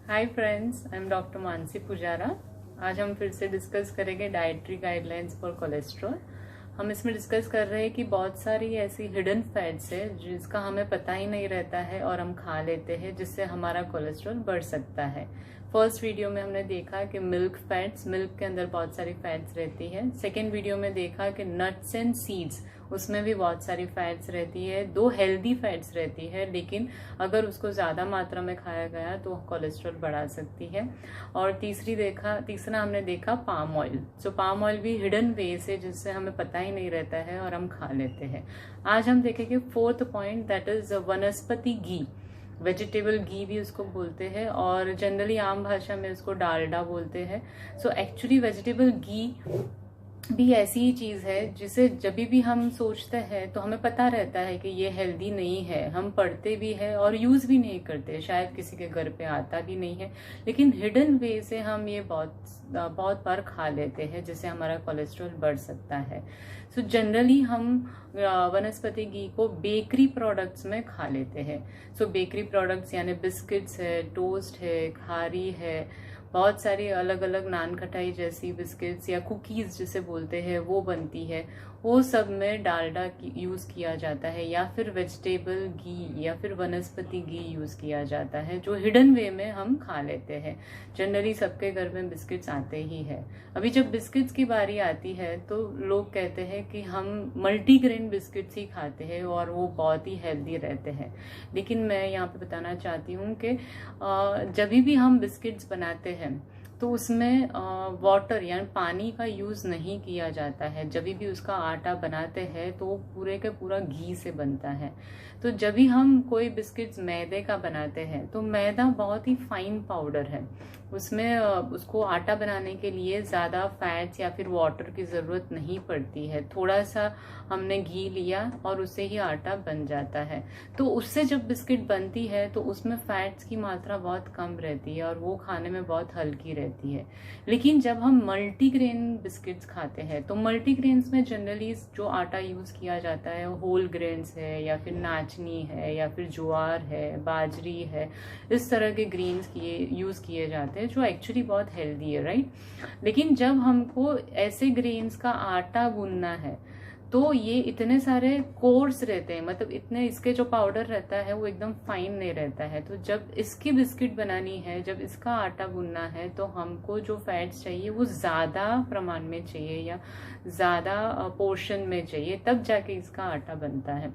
Hi friends, I am doctor Mansi Pujara. आज हम फिर से डिस्कस करेंगे डाइटरी गाइडलाइंस फॉर कोलेस्ट्रॉल। हम इसमें डिस्कस कर रहे हैं कि बहुत सारी ऐसी हिडन फैट्स है जिसका हमें पता ही नहीं रहता है और हम खा लेते हैं, जिससे हमारा कोलेस्ट्रॉल बढ़ सकता है। फर्स्ट वीडियो में हमने देखा कि मिल्क फैट्स, मिल्क के अंदर बहुत सारी फैट्स रहती है। सेकेंड वीडियो में देखा कि नट्स एंड सीड्स, उसमें भी बहुत सारी फैट्स रहती है। दो हेल्दी फैट्स रहती है, लेकिन अगर उसको ज़्यादा मात्रा में खाया गया तो कोलेस्ट्रॉल बढ़ा सकती है। और तीसरा हमने देखा पाम ऑयल। सो पाम ऑयल भी हिडन वे से जिससे हमें पता ही नहीं रहता है और हम खा लेते हैं। आज हम देखेंगे फोर्थ पॉइंट, दैट इज वनस्पति घी। वेजिटेबल घी भी उसको बोलते हैं और जनरली आम भाषा में उसको डालडा बोलते हैं। सो एक्चुअली वेजिटेबल घी भी ऐसी ही चीज है जिसे जब भी हम सोचते हैं तो हमें पता रहता है कि ये हेल्दी नहीं है। हम पढ़ते भी है और यूज भी नहीं करते, शायद किसी के घर पे आता भी नहीं है, लेकिन हिडन वे से हम ये बहुत बार खा लेते हैं, जिससे हमारा कोलेस्ट्रॉल बढ़ सकता है। सो जनरली हम वनस्पति घी को बेकरी प्रोडक्ट्स में खा लेते हैं। सो बेकरी प्रोडक्ट्स यानी बिस्किट्स है, टोस्ट है, खारी है, बहुत सारी अलग अलग नान खटाई जैसी बिस्किट्स या कुकीज जिसे बोलते हैं वो बनती है। वो सब में डालडा यूज किया जाता है या फिर वेजिटेबल घी या फिर वनस्पति घी यूज किया जाता है, जो हिडन वे में हम खा लेते हैं। जनरली सबके घर में बिस्किट्स आते ही है। अभी जब बिस्किट्स की बारी आती है तो लोग कहते हैं कि हम मल्टीग्रेन बिस्किट्स ही खाते हैं और वो बहुत ही हेल्दी रहते हैं। लेकिन मैं यहाँ पे बताना चाहती हूँ कि जब भी हम बिस्किट्स बनाते हैं तो उसमें वाटर यानी पानी का यूज नहीं किया जाता है। जब भी उसका आटा बनाते हैं तो वो पूरे के पूरा घी से बनता है। तो जब भी हम कोई बिस्किट्स मैदे का बनाते हैं तो मैदा बहुत ही फाइन पाउडर है। उसमें उसको आटा बनाने के लिए ज़्यादा फैट्स या फिर वाटर की ज़रूरत नहीं पड़ती है। थोड़ा सा हमने घी लिया और उससे ही आटा बन जाता है। तो उससे जब बिस्किट बनती है तो उसमें फैट्स की मात्रा बहुत कम रहती है और वो खाने में बहुत हल्की रहती है। लेकिन जब हम मल्टीग्रेन बिस्किट्स खाते हैं तो मल्टीग्रेन्स में जनरली जो आटा यूज़ किया जाता है होल ग्रेन्स है या फिर नाचनी है या फिर ज्वार है, बाजरी है, इस तरह के ग्रेन्स यूज़ किए जाते हैं जो एक्चुअली बहुत हेल्दी है, राइट। लेकिन जब हमको ऐसे ग्रेन्स का आटा गूंदना है तो ये इतने सारे कोर्स रहते हैं, मतलब इतने इसके जो पाउडर रहता है वो एकदम फाइन नहीं रहता है। तो जब इसकी बिस्किट बनानी है, जब इसका आटा गूंदना है, तो हमको जो फैट्स चाहिए वो ज़्यादा प्रमाण में चाहिए या ज़्यादा पोर्शन में चाहिए, तब जाके इसका आटा बनता है,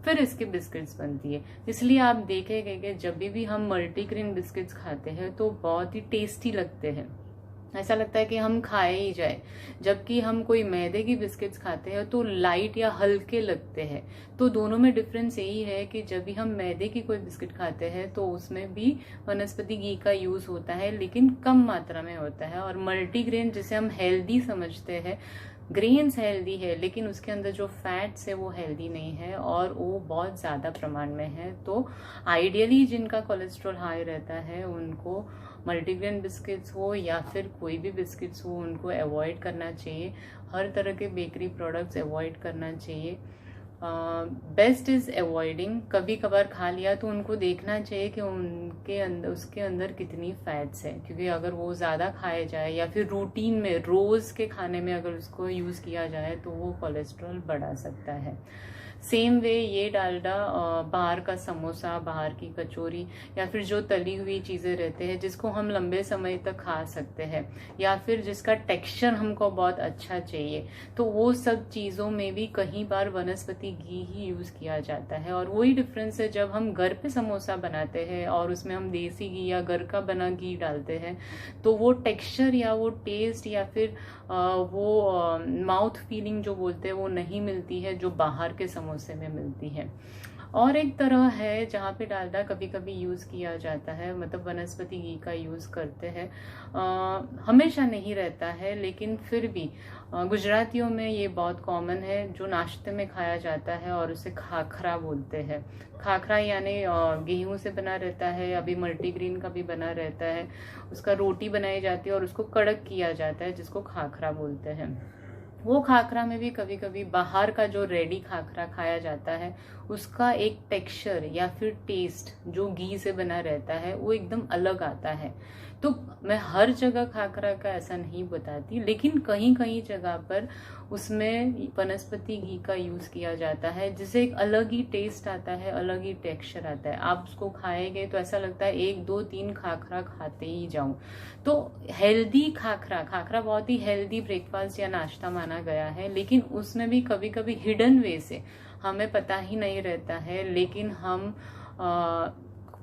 फिर इसकी बिस्किट्स बनती है। इसलिए आप देखेंगे कि जब भी हम मल्टीग्रेन बिस्किट्स खाते हैं तो बहुत ही टेस्टी लगते हैं, ऐसा लगता है कि हम खाए ही जाए। जबकि हम कोई मैदे की बिस्किट्स खाते हैं तो लाइट या हल्के लगते हैं। तो दोनों में डिफरेंस यही है कि जब भी हम मैदे की कोई बिस्किट खाते हैं तो उसमें भी वनस्पति घी का यूज होता है, लेकिन कम मात्रा में होता है। और मल्टीग्रेन जिसे हम हेल्दी समझते हैं, ग्रेन्स हेल्दी है लेकिन उसके अंदर जो फैट्स है वो हेल्दी नहीं है और वो बहुत ज़्यादा प्रमाण में है। तो आइडियली जिनका कोलेस्ट्रॉल हाई रहता है उनको मल्टीग्रेन बिस्किट्स हो या फिर कोई भी बिस्किट्स हो उनको अवॉइड करना चाहिए। हर तरह के बेकरी प्रोडक्ट्स अवॉइड करना चाहिए। Best is avoiding. कभी कभार खा लिया तो उनको देखना चाहिए कि उसके अंदर कितनी फैट्स है, क्योंकि अगर वो ज़्यादा खाए जाए या फिर रूटीन में रोज़ के खाने में अगर उसको यूज़ किया जाए तो वो कोलेस्ट्रॉल बढ़ा सकता है। सेम वे ये डालडा, बाहर का समोसा, बाहर की कचौरी या फिर जो तली हुई चीज़ें रहते हैं जिसको हम लंबे समय तक खा सकते हैं या फिर जिसका टेक्सचर हमको बहुत अच्छा चाहिए, तो वो सब चीज़ों में भी कई बार वनस्पति घी ही यूज़ किया जाता है। और वही डिफरेंस है जब हम घर पे समोसा बनाते हैं और उसमें हम देसी घी या घर का बना घी डालते हैं तो वो टेक्सचर या वो टेस्ट या फिर वो माउथ फीलिंग जो बोलते हैं वो नहीं मिलती है जो बाहर के समोसे में मिलती है। और एक तरह है जहाँ पे डालडा कभी कभी यूज़ किया जाता है, मतलब वनस्पति घी का यूज़ करते हैं। हमेशा नहीं रहता है लेकिन फिर भी गुजरातियों में ये बहुत कॉमन है, जो नाश्ते में खाया जाता है और उसे खाखरा बोलते हैं। खाखरा यानी गेहूं से बना रहता है, अभी मल्टीग्रेन का भी बना रहता है। उसका रोटी बनाई जाती है और उसको कड़क किया जाता है, जिसको खाखरा बोलते हैं। वो खाखरा में भी कभी कभी बाहर का जो रेडी खाखरा खाया जाता है उसका एक टेक्सचर या फिर टेस्ट जो घी से बना रहता है वो एकदम अलग आता है। तो मैं हर जगह खाखरा का ऐसा नहीं बताती, लेकिन कहीं कहीं जगह पर उसमें वनस्पति घी का यूज किया जाता है जिससे एक अलग ही टेस्ट आता है, अलग ही टेक्सचर आता है। आप उसको खाएंगे तो ऐसा लगता है 1 2 3 खाखरा खाते ही जाऊं। तो हेल्दी खाखरा, खाखरा बहुत ही हेल्दी ब्रेकफास्ट या नाश्ता माना गया है, लेकिन उसमें भी कभी कभी हिडन वे से हमें पता ही नहीं रहता है, लेकिन हम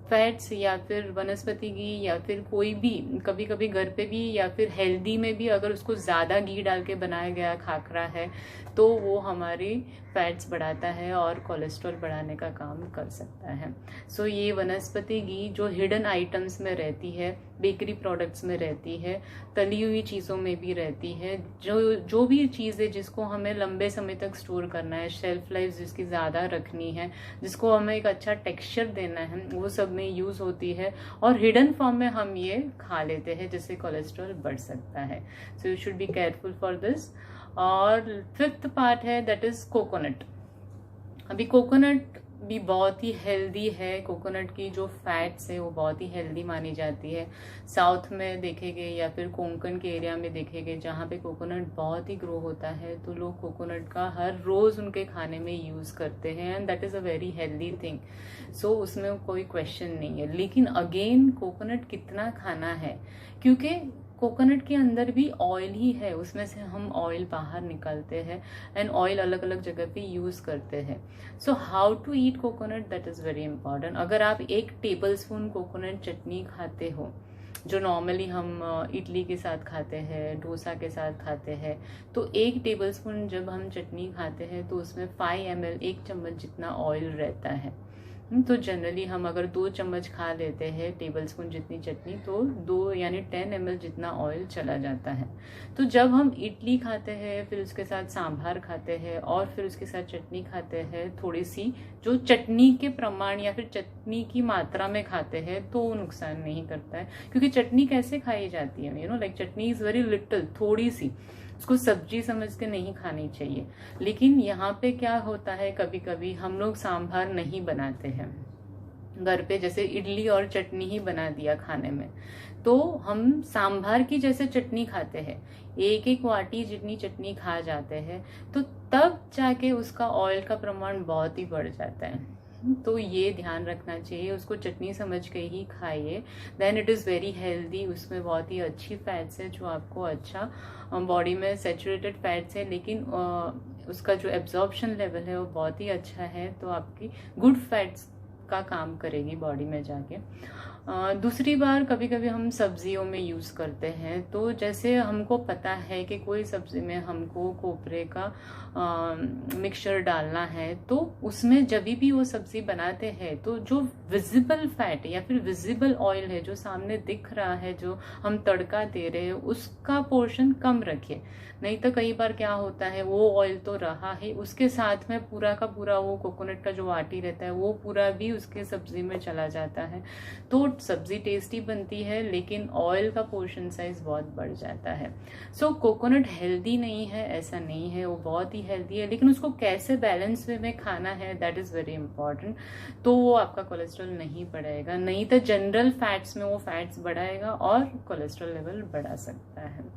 फैट्स या फिर वनस्पति घी या फिर कोई भी कभी कभी घर पे भी या फिर हेल्दी में भी अगर उसको ज़्यादा घी डाल के बनाया गया खाखरा है तो वो हमारी फैट्स बढ़ाता है और कोलेस्ट्रॉल बढ़ाने का काम कर सकता है। सो ये वनस्पति घी जो हिडन आइटम्स में रहती है, बेकरी प्रोडक्ट्स में रहती है, तली हुई चीज़ों में भी रहती है, जो भी चीज़ है जिसको हमें लंबे समय तक स्टोर करना है, शेल्फ लाइफ जिसकी ज़्यादा रखनी है, जिसको हमें एक अच्छा टेक्सचर देना है, वो सब में यूज़ होती है और हिडन फॉर्म में हम ये खा लेते हैं जिससे कोलेस्ट्रॉल बढ़ सकता है। So you should be careful for this. और 5th पार्ट है दैट इज कोकोनट। अभी कोकोनट भी बहुत ही हेल्दी है, कोकोनट की जो फैट्स है वो बहुत ही हेल्दी मानी जाती है। साउथ में देखेंगे या फिर कोंकण के एरिया में देखेंगे जहाँ पे कोकोनट बहुत ही ग्रो होता है तो लोग कोकोनट का हर रोज उनके खाने में यूज करते हैं and that is a very healthy thing. So उसमें कोई क्वेश्चन नहीं है, लेकिन अगेन कोकोनट कितना खाना है, क्योंकि कोकोनट के अंदर भी ऑयल ही है, उसमें से हम ऑयल बाहर निकालते हैं एंड ऑयल अलग अलग जगह पे यूज करते हैं। So how to eat coconut, that is very important. अगर आप 1 टेबलस्पून कोकोनट चटनी खाते हो जो नॉर्मली हम इडली के साथ खाते हैं, डोसा के साथ खाते हैं, तो 1 टेबलस्पून जब हम चटनी खाते हैं तो उसमें 5 ml 1 चम्मच जितना ऑयल रहता है। तो जनरली हम अगर 2 चम्मच खा लेते हैं टेबल स्पून जितनी चटनी तो 2 यानी 10 ml जितना ऑयल चला जाता है। तो जब हम इडली खाते हैं, फिर उसके साथ सांभर खाते हैं और फिर उसके साथ चटनी खाते हैं थोड़ी सी, जो चटनी के प्रमाण या फिर चटनी की मात्रा में खाते हैं तो वो नुकसान नहीं करता है। क्योंकि चटनी कैसे खाई जाती है, like chutney is very little, थोड़ी सी, उसको सब्जी समझ के नहीं खानी चाहिए। लेकिन यहाँ पे क्या होता है, कभी कभी हम लोग सांभर नहीं बनाते हैं घर पे, जैसे इडली और चटनी ही बना दिया खाने में, तो हम सांभर की जैसे चटनी खाते हैं, 1 वाटी जितनी चटनी खा जाते हैं, तो तब जाके उसका ऑयल का प्रमाण बहुत ही बढ़ जाता है। तो ये ध्यान रखना चाहिए, उसको चटनी समझ के ही खाइए, then it is very healthy. उसमें बहुत ही अच्छी फैट्स है जो आपको अच्छा बॉडी में सैचुरेटेड फैट्स है, लेकिन उसका जो एब्जॉर्प्शन लेवल है वो बहुत ही अच्छा है, तो आपकी गुड फैट्स का काम करेगी बॉडी में जाके। दूसरी बार कभी कभी हम सब्जियों में यूज़ करते हैं, तो जैसे हमको पता है कि कोई सब्जी में हमको कोपरे का मिक्सचर डालना है, तो उसमें जब भी वो सब्जी बनाते हैं तो जो विजिबल फैट या फिर विजिबल ऑयल है जो सामने दिख रहा है, जो हम तड़का दे रहे हैं, उसका पोर्शन कम रखिए। नहीं तो कई बार क्या होता है, वो ऑयल तो रहा है, उसके साथ में पूरा का पूरा वो कोकोनट का जो वाटी रहता है वो पूरा भी उसके सब्जी में चला जाता है, तो सब्जी टेस्टी बनती है लेकिन ऑयल का पोर्शन साइज बहुत बढ़ जाता है। सो कोकोनट हेल्दी नहीं है ऐसा नहीं है, वो बहुत ही हेल्दी है, लेकिन उसको कैसे बैलेंस वे में खाना है दैट इज वेरी इंपॉर्टेंट। तो वो आपका कोलेस्ट्रॉल नहीं बढ़ाएगा, नहीं तो जनरल फैट्स में वो फैट्स बढ़ाएगा और कोलेस्ट्रॉल लेवल बढ़ा सकता है।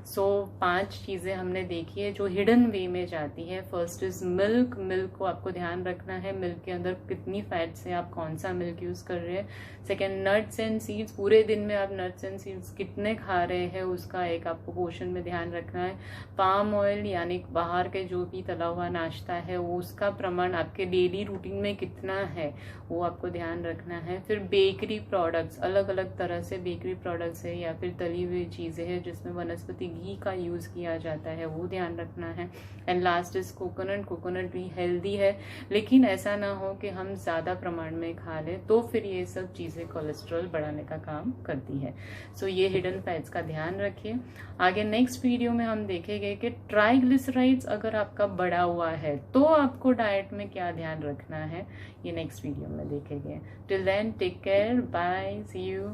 सो 5 चीज़ें हमने देखी है जो हिडन वे में जाती है। फर्स्ट इज मिल्क, मिल्क को आपको ध्यान रखना है, मिल्क के अंदर कितनी फैट्स है, आप कौन सा मिल्क यूज़ कर रहे हैं। सेकेंड, नट्स एंड सीड्स, पूरे दिन में आप नट्स एंड सीड्स कितने खा रहे हैं उसका एक आपको पोर्शन में ध्यान रखना है। पाम ऑयल यानी बाहर के जो भी तला हुआ नाश्ता है वो उसका प्रमाण आपके डेली रूटीन में कितना है वो आपको ध्यान रखना है। फिर बेकरी प्रोडक्ट्स, अलग अलग तरह से बेकरी प्रोडक्ट्स है या फिर तली हुई चीज़ें हैं जिसमें वनस्पति घी का यूज़ किया जाता है, वो ध्यान रखना है। And last is coconut, coconut भी हेल्दी है लेकिन ऐसा ना हो कि हम ज़्यादा प्रमाण में खा लें, तो फिर ये सब चीज़ें कोलेस्ट्रॉल बढ़ाने का काम करती है। सो ये हिडन फैट्स का ध्यान रखिए। आगे नेक्स्ट वीडियो में हम देखेंगे कि ट्राइग्लिसराइड्स अगर आपका बढ़ा हुआ है तो आपको डाइट में क्या ध्यान रखना है, ये नेक्स्ट वीडियो में देखेंगे। Till then take care, bye, see you.